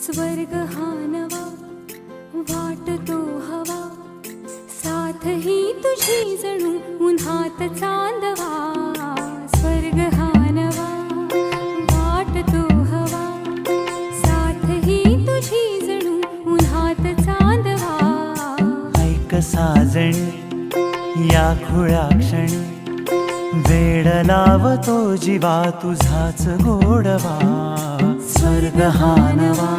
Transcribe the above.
स्वर्ग हा नवा वाटतो हवा, साथ ही तुझी जणू उन्हात चांदवा. स्वर्ग हा नवा वाटतो हवा, साथ ही तुझी जणू उन्हात चांदवा. ऐक साजणी या खुळ्या क्षणी, वेड लावतो जीवा तुझाच गोडवा. स्वर्ग हा नवा